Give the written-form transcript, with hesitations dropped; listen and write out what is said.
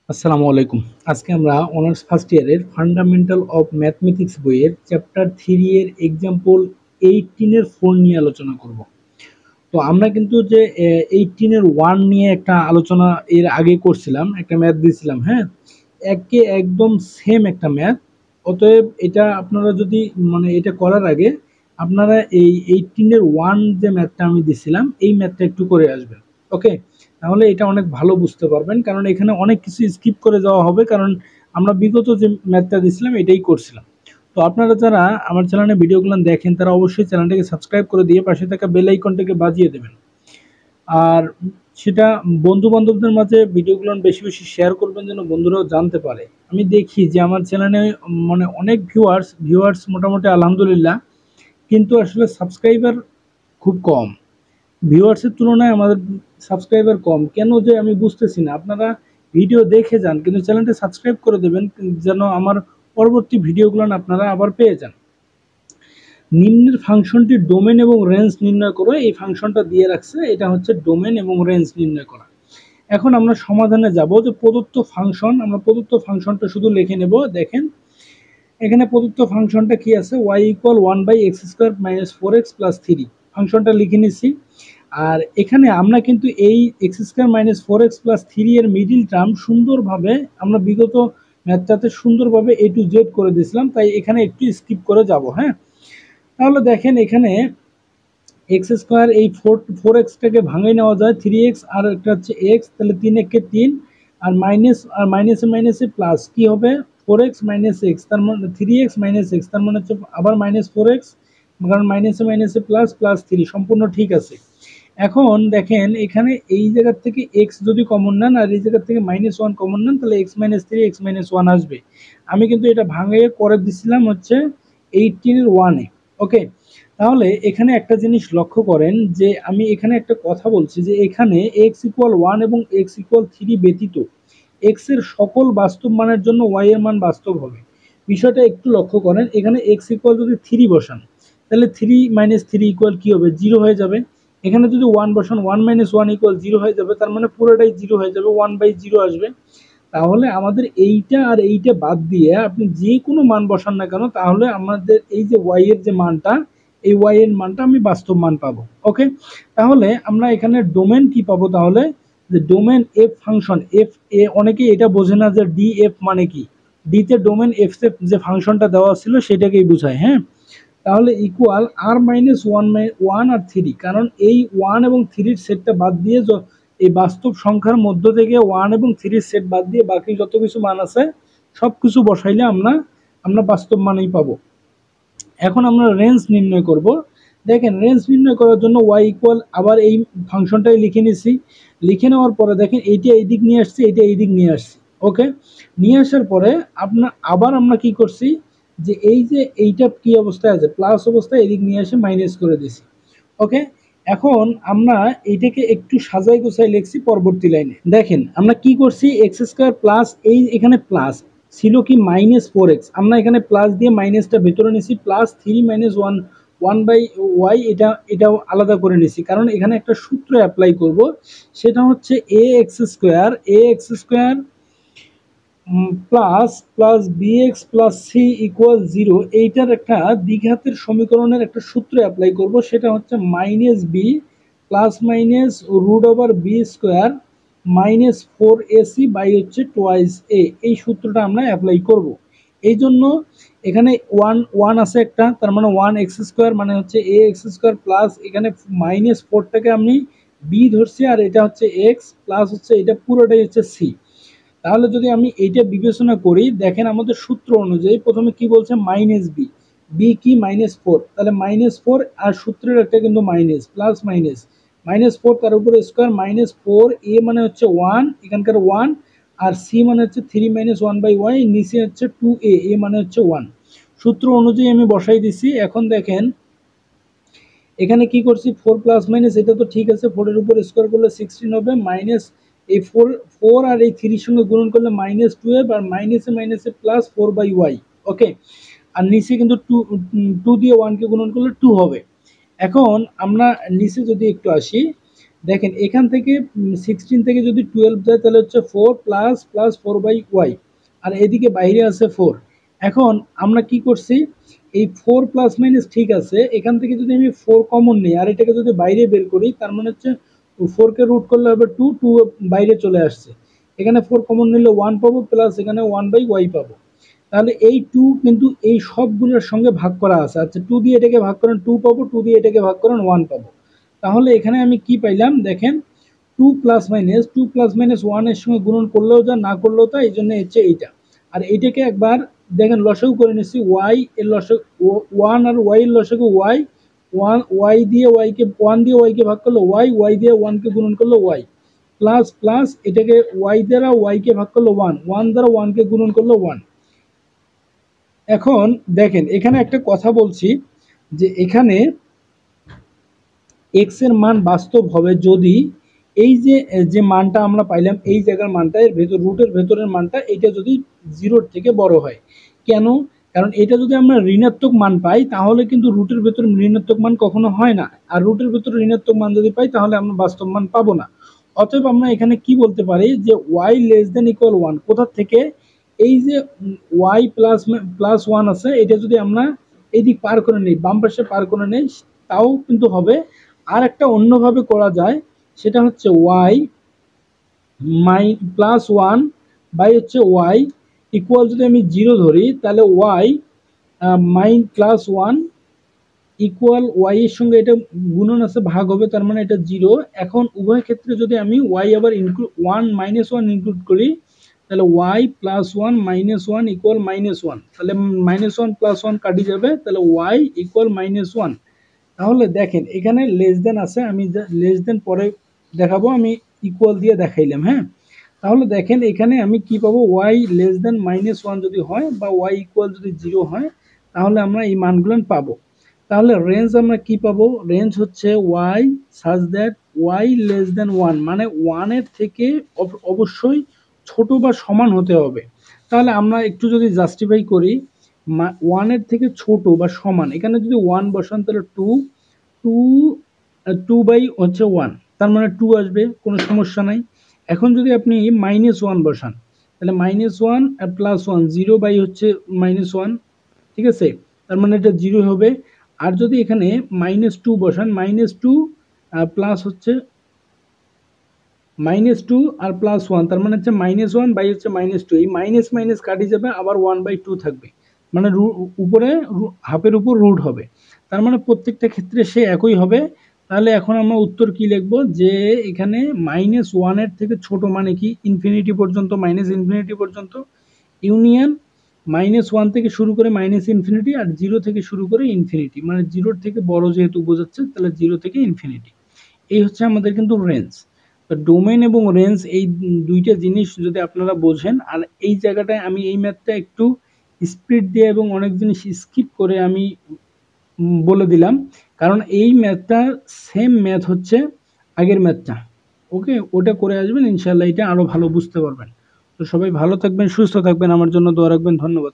আসসালামু আলাইকুম। আজকে আমরা অনার্স ফার্স্ট ইয়ারের ফান্ডামেন্টাল অফ ম্যাথমেটিক্স বইয়ের চ্যাপ্টার 3 এর এক্সাম্পল 18 এর 4 নিয়ে আলোচনা করব। তো আমরা কিন্তু যে 18 এর 1 নিয়ে একটা আলোচনা এর আগে করছিলাম, একটা ম্যাথ দিয়েছিলাম, হ্যাঁ? একদম সেম একটা ম্যাথ। অতএব এটা আপনারা যদি এটা করার আগে আপনারা এই 18 এর 1 যে ম্যাথটা আমি দিছিলাম এই ম্যাথটা একটু করে আসবেন। ওকে? তাহলে এটা অনেক ভালো বুঝতে পারবেন, কারণ এখানে অনেক কিছু স্কিপ করে যাওয়া হবে, কারণ আমরা বিগত যে ম্যাথটা দিছিলাম এটাই করছিলাম। তো আপনারা যারা আমার চ্যানেলে ভিডিওগুলো দেখেন তারা অবশ্যই চ্যানেলটাকে সাবস্ক্রাইব করে দিয়ে পাশে থাকা বেল আইকনটাকে বাজিয়ে দেবেন। আর সেটা বন্ধু বান্ধবদের মাঝে ভিডিওগুলো বেশি বেশি শেয়ার করবেন যেন বন্ধুরাও জানতে পারে। আমি দেখি যে আমার চ্যানেলে অনেক ভিউয়ার্স মোটামুটি আলহামদুলিল্লাহ, কিন্তু আসলে সাবস্ক্রাইবার খুব কম। ভিউয়ার্সের তুলনায় আমাদের সাবস্ক্রাইবার কম কেন যে আমি বুঝতেছি না। আপনারা ভিডিও দেখে যান কিন্তু চ্যানেলটা সাবস্ক্রাইব করে দেবেন যেন আমার পরবর্তী ভিডিওগুলো আপনারা আবার পেয়ে যান। নিম্নের ফাংশনটির ডোমেন এবং রেঞ্জ নির্ণয় করো, এই ফাংশনটা দিয়ে রাখছে, এটা হচ্ছে ডোমেন এবং রেঞ্জ নির্ণয় করা। এখন আমরা সমাধানে যাব যে প্রদত্ত ফাংশন, আমরা প্রদত্ত ফাংশনটা শুধু লিখে নেব। দেখেন এখানে প্রদত্ত ফাংশনটা কি আছে, y ইকুয়াল 1/x² - 4x + 3 ফাংশনটা লিখে নিছি। আর এখানে আমরা কিন্তু এই x² - 4x + 3 এর মিডিল টার্ম সুন্দরভাবে আমরা বিগত ম্যাথটাতে সুন্দরভাবে a to z করে দিয়েছিলাম, তাই এখানে একটু স্কিপ করে যাব। হ্যাঁ, তাহলে দেখেন এখানে এক্স স্কোয়ার এই ফোর এক্সটাকে ভাঙাই নেওয়া যায়, 3x আর একটা হচ্ছে এক্স, তাহলে 3 একে 3 আর মাইনাসে মাইনাসে প্লাস কি হবে 4x - x, তার মানে 3x - x, তার মানে হচ্ছে আবার -4x, কারণ মাইনাসে মাইনাসে প্লাস প্লাস 3 সম্পূর্ণ ঠিক আছে। এখন দেখেন এখানে এই জায়গা থেকে x যদি কমন নেন আর এই জায়গা থেকে -1 কমন নেন তাহলে x - 3 x - 1 আসবে। আমি কিন্তু এটা ভাঙিয়ে করে দিছিলাম হচ্ছে 18 এর 1 এ। ওকে, তাহলে এখানে একটা জিনিস লক্ষ্য করেন যে আমি এখানে একটা কথা বলছি যে এখানে x=1 এবং x=3 ব্যতীত x এর সকল বাস্তব মানের জন্য y এর মান বাস্তব হবে। বিষয়টা একটু লক্ষ্য করেন, এখানে x যদি 3 বসান তাহলে 3 - 3 কি হবে, 0 হয়ে যাবে। এখানে যদি 1 বসান 1 - 1 0 হয়ে যাবে, তার মানে পুরোটাই 0 হয়ে যাবে, 1/0 আসবে। তাহলে আমাদের এইটা আর এইটা বাদ দিয়ে আপনি যে কোনো মান বসান না কেন, তাহলে আমাদের এই যে y এর যে মানটা, এই y এর মানটা আমি বাস্তব মান পাবো। ওকে, তাহলে আমরা এখানে ডোমেন কি পাবো, তাহলে যে ডোমেন এফ ফাংশন এফ এ, অনেকেই এটা বোঝে না যে ডি এফ মানে কি। ডি তে ডোমেন এফ যে ফাংশনটা দেওয়া ছিল সেটাকেই বোঝায়। হ্যাঁ, তাহলে ইকুয়াল r - 1 আর 3, কারণ এই 1 এবং 3 সেটটা বাদ দিয়ে এই বাস্তব সংখ্যার মধ্য থেকে 1 এবং 3 সেট বাদ দিয়ে বাকি যত কিছু মান আছে সব কিছু বসাইলে আমরা বাস্তব মানই পাবো। এখন আমরা রেঞ্জ নির্ণয় করব। দেখেন রেঞ্জ নির্ণয় করার জন্য y ইকুয়াল আবার এই ফাংশনটাই লিখে নিছি। লিখে নেওয়ার পরে দেখেন এইটা এই দিক নিয়ে আসছে, এইটা এই দিক নিয়ে আসছি। ওকে, নিয়ে আসার পরে আবার আমরা কি করছি যে এই যে এইটা কি অবস্থায় আছে, প্লাস অবস্থায় এদিক নিয়ে এসে মাইনাস করে দিছি। ওকে, এখন আমরা এইটাকে একটু সাজাই গোছাই লিখছি পরবর্তী লাইনে। দেখেন আমরা কি করছি, x² প্লাস এই এখানে প্লাস ছিল কি -4x, আমরা এখানে প্লাস দিয়ে মাইনাসটা ভেতরে নিছি, প্লাস 3 - 1 1/y, এটাও আলাদা করে নিছি, কারণ এখানে একটা সূত্র অ্যাপ্লাই করব, সেটা হচ্ছে ax² plus plus bx plus c equal 0, এইটার একটা দ্বিঘাতের সমীকরণের একটা সূত্র অ্যাপ্লাই করব, সেটা হচ্ছে -b plus minus √b² -4ac by হচ্ছে টোয়াইস a, এই সূত্রটা আমরা অ্যাপ্লাই করব। এই জন্য এখানে 1 আছে একটা, তার মানে 1x² মানে হচ্ছে ax² প্লাস এখানে -4টাকে আমি b ধরছি আর এটা হচ্ছে x প্লাস হচ্ছে এটা পুরোটাই হচ্ছে c। তাহলে যদি আমি এইটা বিবেচনা করি, দেখেন আমাদের সূত্র অনুযায়ী প্রথমে কি বলছে -b, বি কি -4, তাহলে -4 আর সূত্রের একটা কিন্তু মাইনাস, প্লাস -4 তার উপরে স্কোয়ার -4, এ মানে হচ্ছে 1, এখানকার 1, আর সি মানে হচ্ছে 3 - 1/y, নিচে হচ্ছে 2a, এ মানে হচ্ছে 1। সূত্র অনুযায়ী আমি বসাই দিছি। এখন দেখেন এখানে কি করছি, 4 প্লাস মাইনাস, এটা তো ঠিক আছে, 4 এর উপর স্কোয়ার করলে 16 হবে, মাইনাস এই 4 আর এই 3 সঙ্গে গুণন করলে -12, আর মাইনাসে মাইনাসে প্লাস 4/y। ওকে, আর নিচে কিন্তু 2 দিয়ে 1 কে গুণন করলে 2 হবে। এখন আমরা নিচে যদি একটু আসি, দেখেন এখান থেকে 16 থেকে যদি 12 যায় তাহলে হচ্ছে 4 প্লাস প্লাস 4/y, আর এদিকে বাইরে আছে 4। এখন আমরা কি করছি, এই 4 প্লাস মাইনাস ঠিক আছে, এখান থেকে যদি আমি 4 কমন নিই আর এটাকে যদি বাইরে বের করি, তার মানে হচ্ছে 4 কে রুট করলে হবে 2, 2 বাইরে চলে আসছে, এখানে 4 কমন নিলে 1 পাবো, প্লাস এখানে 1/y পাবো। তাহলে এই 2 কিন্তু এই সবগুলোর সঙ্গে ভাগ করা আছে। আচ্ছা 2 দিয়ে এটাকে ভাগ করেন 2 পাবো, 2 দিয়ে এটাকে ভাগ করেন 1 পাবো। তাহলে এখানে আমি কি পাইলাম দেখেন, 2 প্লাস মাইনাস 1 এর সঙ্গে গুণন করলেও যা, না করলেও তা, এই জন্য হচ্ছে এইটা। আর এইটাকে একবার দেখেন লসাগু করে নিচ্ছি, ওয়াই এর লসাগু 1 আর ওয়াই এর লসাগু ওয়াই, ওয়াই দিয়ে ওয়াই কে 1 দিয়ে ওয়াই কে ভাগ করলে ওয়াই, ওয়াই দিয়ে 1 কে গুণন করলে ওয়াই, প্লাস প্লাস এটাকে ওয়াই দ্বারা ওয়াই কে ভাগ করলে 1, 1 দ্বারা 1 কে গুণন করলে 1। এখন দেখেন এখানে একটা কথা বলছি, যে এখানে এক্স এর মান বাস্তব হবে যদি এই যে যে মানটা আমরা পাইলাম, এই জায়গার মানটা এর ভেতর রুটের ভেতরের মানটা এটা যদি 0 থেকে বড় হয়। কেন? কারণ এটা যদি আমরা ঋণাত্মক মান পাই তাহলে কিন্তু রুটের ভেতর ঋণাত্মক মান কখনো হয় না, আর রুটের ভেতর ঋণাত্মক মান যদি পাই তাহলে আমরা বাস্তব মান পাবো না। অতএব আমরা এখানে কি বলতে পারি, যে y লেস দেন ইকুয়াল 1 কোথা থেকে, এই যে y প্লাস প্লাস 1 আছে, এটা যদি আমরা এইদিক পার করে নিই, বাম পাশে পার করে নিই, তাও কিন্তু হবে। আর একটা অন্যভাবে করা যায়, সেটা হচ্ছে y মাই প্লাস 1 বাই হচ্ছে y ইকুয়াল, যদি আমি 0 ধরি তাহলে y minus plus 1 equal y এর সঙ্গে এটা গুণন আছে, ভাগ হবে, তার মানে এটা 0। এখন উভয় ক্ষেত্রে যদি আমি ওয়াই আবার ইনক্লুড 1 মাইনাস 1 ইনক্লুড করি, তাহলে y plus 1 minus 1 equal minus 1, তাহলে মাইনাস 1 প্লাস 1 কাটি যাবে, তাহলে ওয়াই ইকুয়াল মাইনাস 1। তাহলে দেখেন এখানে লেস দেন আছে, আমি লেস দেন পরে দেখাবো, আমি ইকুয়াল দিয়ে দেখাইলাম। হ্যাঁ, তাহলে দেখেন এখানে আমি কি পাবো, ওয়াই লেস দেন মাইনাস 1 যদি হয়, বা ওয়াই ইকুয়াল যদি 0 হয়, তাহলে আমরা এই মানগুলো পাবো। তাহলে রেঞ্জ আমরা কি পাবো, রেঞ্জ হচ্ছে Y such that Y less than 1, মানে 1 এর থেকে অবশ্যই ছোট বা সমান হতে হবে। তাহলে আমরা একটু যদি জাস্টিফাই করি, 1 এর থেকে ছোট বা সমান, এখানে যদি 1 বসান তাহলে 2, 2 2 বাই হচ্ছে 1, তার মানে 2 আসবে, কোনো সমস্যা নাই। এখন যদি আপনি মাইনাস 1 বসান, তাহলে মাইনাস 1 আর প্লাস 1, 0 বাই হচ্ছে মাইনাস 1, ঠিক আছে, তার মানে এটা 0 হবে। আর যদি এখানে -2 বসান, -2 প্লাস হচ্ছে -2 আর +1, তার মানে হচ্ছে -1 বাই হচ্ছে -2, এই মাইনাস মাইনাস কাটি যাবে, আবার 1/2 থাকবে, মানে উপরে হাফের উপর রুট হবে, তার মানে প্রত্যেকটা ক্ষেত্রে সে একই হবে। তাহলে এখন আমরা উত্তর কি লিখবো, যে এখানে -1 এর থেকে ছোট মানে কি, ইনফিনিটি পর্যন্ত, ইনফিনিটি পর্যন্ত, ইউনিয়ন -1 থেকে শুরু করে ইনফিনিটি, আর 0 থেকে শুরু করে ইনফিনিটি, মানে 0 থেকে বড় যেহেতু বোঝাচ্ছে, তাহলে 0 থেকে ইনফিনিটি। এই হচ্ছে আমাদের কিন্তু রেঞ্জ। তো ডোমেইন এবং রেঞ্জ এই দুইটা জিনিস যদি আপনারা বোঝেন, আর এই জায়গাটায় আমি এই ম্যাথটা একটু স্পিড দিয়ে এবং অনেক জিনিস স্কিপ করে আমি বলে দিলাম, কারণ এই ম্যাথটা সেম ম্যাথ হচ্ছে আগের ম্যাথটা। ওকে, ওটা করে আসবেন, ইনশাল্লাহ এটা আরো ভালো বুঝতে পারবেন। তো সবাই ভালো থাকবেন, সুস্থ থাকবেন, আমার জন্য দোয়া রাখবেন, ধন্যবাদ।